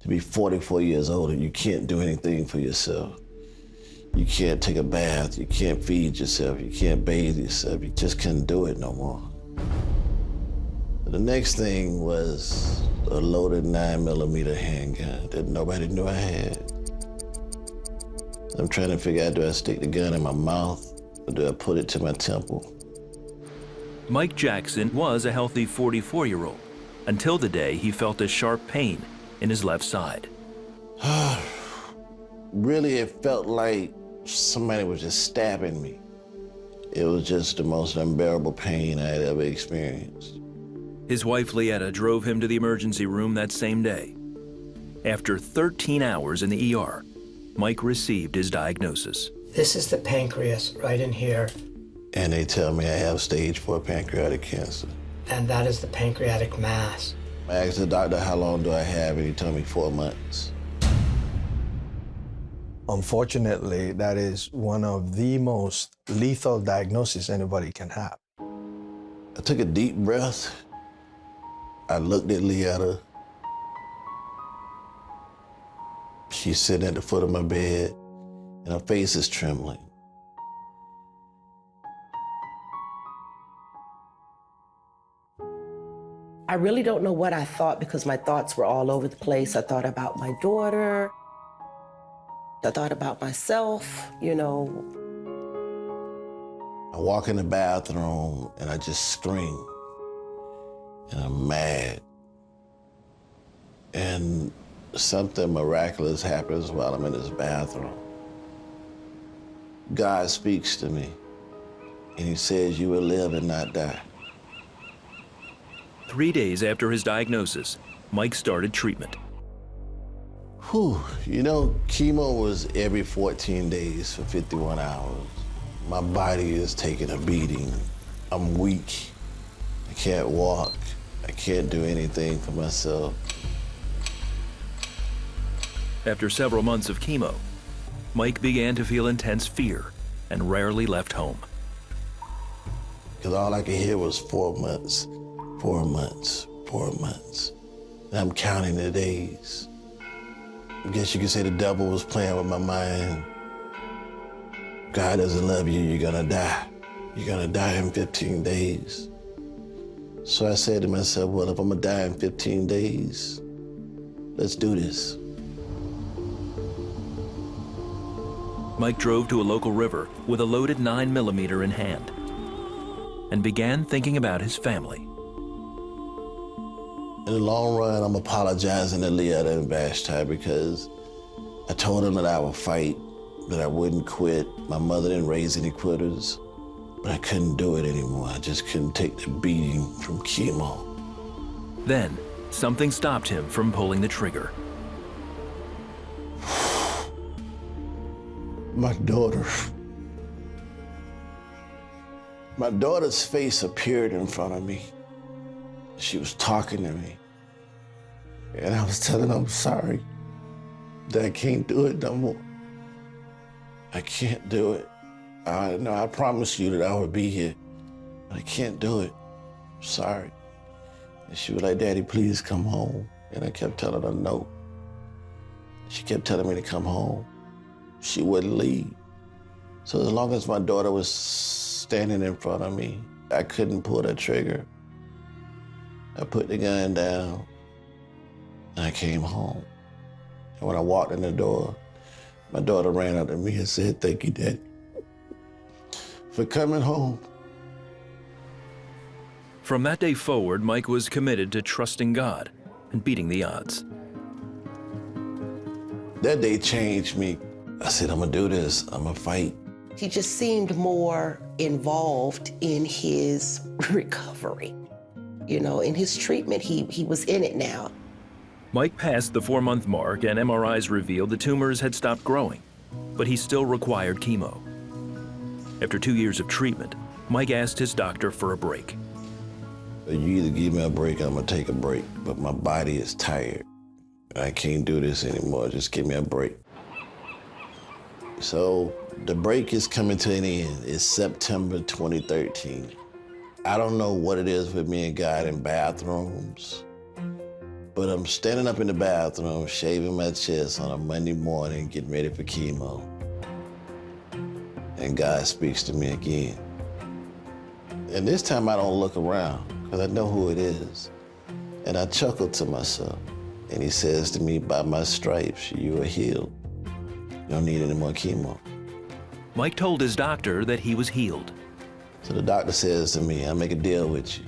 to be 44 years old and you can't do anything for yourself. You can't take a bath, you can't feed yourself, you can't bathe yourself, you just couldn't do it no more. The next thing was a loaded 9mm handgun that nobody knew I had. I'm trying to figure out, do I stick the gun in my mouth or do I put it to my temple? Mike Jackson was a healthy 44-year-old until the day he felt a sharp pain in his left side. Really, it felt like somebody was just stabbing me. It was just the most unbearable pain I had ever experienced. His wife, Leetta, drove him to the emergency room that same day. After 13 hours in the ER, Mike received his diagnosis. This is the pancreas right in here. And they tell me I have stage 4 pancreatic cancer. And that is the pancreatic mass. I asked the doctor how long do I have, and he told me 4 months. Unfortunately, that is one of the most lethal diagnoses anybody can have. I took a deep breath. I looked at Leetta. She's sitting at the foot of my bed, and her face is trembling. I really don't know what I thought because my thoughts were all over the place. I thought about my daughter. I thought about myself, you know. I walk in the bathroom and I just scream. And I'm mad. And something miraculous happens while I'm in this bathroom. God speaks to me and he says, you will live and not die. 3 days after his diagnosis, Mike started treatment. Whew, you know, chemo was every 14 days for 51 hours. My body is taking a beating. I'm weak. I can't walk. I can't do anything for myself. After several months of chemo, Mike began to feel intense fear and rarely left home. Because all I could hear was 4 months, 4 months, 4 months. And I'm counting the days. I guess you could say the devil was playing with my mind. God doesn't love you, you're gonna die. You're gonna die in 15 days. So I said to myself, well, if I'm gonna die in 15 days, let's do this. Mike drove to a local river with a loaded 9mm in hand and began thinking about his family. In the long run, I'm apologizing to Leetta and Vashti because I told them that I would fight, that I wouldn't quit. My mother didn't raise any quitters, but I couldn't do it anymore. I just couldn't take the beating from chemo. Then, something stopped him from pulling the trigger. My daughter. My daughter's face appeared in front of me. She was talking to me. And I was telling her I'm sorry that I can't do it no more. I can't do it. I promised you that I would be here. But I can't do it. I'm sorry. And she was like, Daddy, please come home. And I kept telling her no. She kept telling me to come home. She wouldn't leave. So as long as my daughter was standing in front of me, I couldn't pull that trigger. I put the gun down and I came home. And when I walked in the door, my daughter ran up to me and said, thank you, Daddy, for coming home. From that day forward, Mike was committed to trusting God and beating the odds. That day changed me. I said, I'm gonna do this, I'm gonna fight. He just seemed more involved in his recovery. You know, in his treatment, he was in it now. Mike passed the 4-month mark and MRIs revealed the tumors had stopped growing, but he still required chemo. After 2 years of treatment, Mike asked his doctor for a break. You either give me a break or I'm gonna take a break, but my body is tired. I can't do this anymore, just give me a break. So the break is coming to an end. It's September 2013. I don't know what it is with me and God in bathrooms, But I'm standing up in the bathroom, shaving my chest on a Monday morning, getting ready for chemo. And God speaks to me again. And this time I don't look around, because I know who it is. And I chuckle to myself. And he says to me, by my stripes, you are healed. You don't need any more chemo. Mike told his doctor that he was healed. So the doctor says to me, I'll make a deal with you.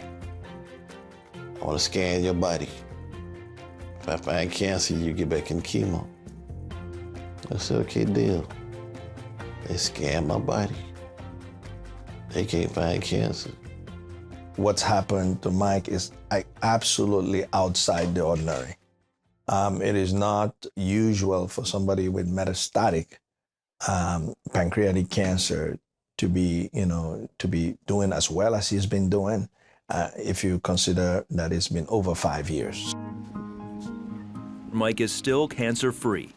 I want to scan your body. If I find cancer, you get back in chemo. I said, okay, deal. They scanned my body. They can't find cancer. What's happened to Mike is absolutely outside the ordinary. It is not usual for somebody with metastatic pancreatic cancer to be doing as well as he's been doing, if you consider that it's been over 5 years. Mike is still cancer-free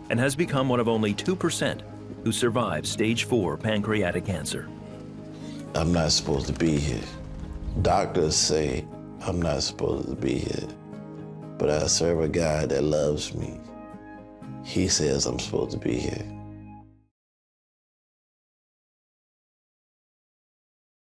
and has become one of only 2% who survive stage 4 pancreatic cancer. I'm not supposed to be here. Doctors say I'm not supposed to be here, but I serve a God that loves me. He says I'm supposed to be here.